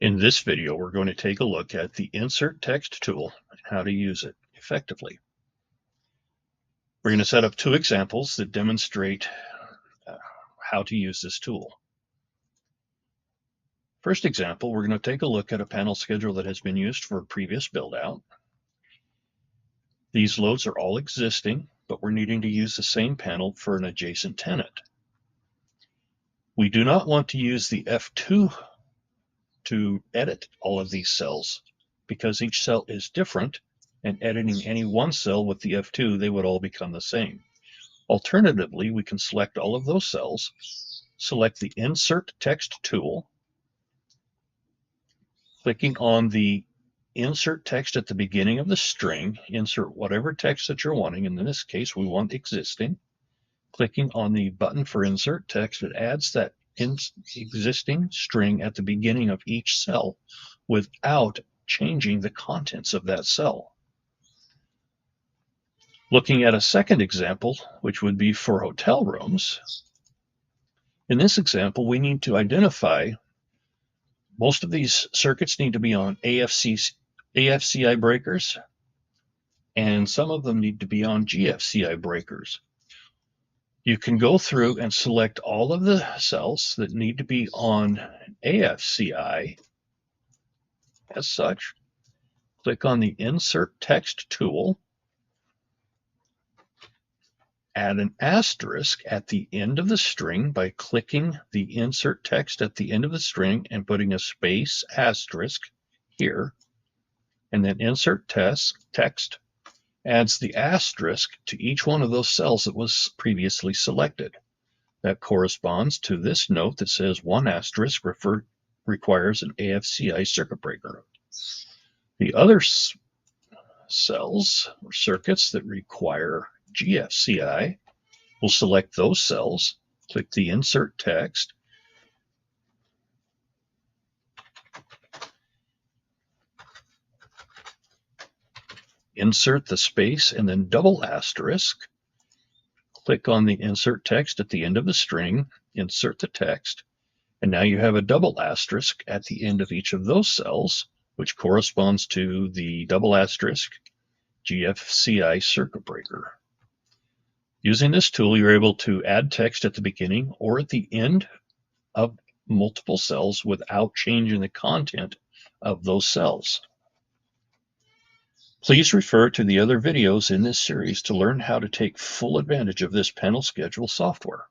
In this video, we're going to take a look at the Insert Text tool and how to use it effectively. We're going to set up two examples that demonstrate how to use this tool. First example, we're going to take a look at a panel schedule that has been used for a previous build-out. These loads are all existing, but we're needing to use the same panel for an adjacent tenant. We do not want to use the F2 to edit all of these cells because each cell is different, and editing any one cell with the F2, they would all become the same. Alternatively, we can select all of those cells, select the Insert Text tool, clicking on the Insert Text at the beginning of the string, insert whatever text that you're wanting. In this case, we want existing. Clicking on the button for Insert Text, it adds that existing string at the beginning of each cell without changing the contents of that cell. Looking at a second example, which would be for hotel rooms. In this example, we need to identify most of these circuits need to be on AFCI breakers, and some of them need to be on GFCI breakers. You can go through and select all of the cells that need to be on AFCI as such. Click on the Insert Text tool, add an asterisk at the end of the string by clicking the Insert Text at the end of the string and putting a space asterisk here, and then Insert Text adds the asterisk to each one of those cells that was previously selected. That corresponds to this note that says 1 asterisk requires an AFCI circuit breaker. The other cells or circuits that require GFCI, we'll select those cells, click the Insert Text, insert the space and then double asterisk, click on the Insert Text at the end of the string, insert the text, and now you have a double asterisk at the end of each of those cells, which corresponds to the double asterisk GFCI circuit breaker. Using this tool, you're able to add text at the beginning or at the end of multiple cells without changing the content of those cells. Please refer to the other videos in this series to learn how to take full advantage of this panel schedule software.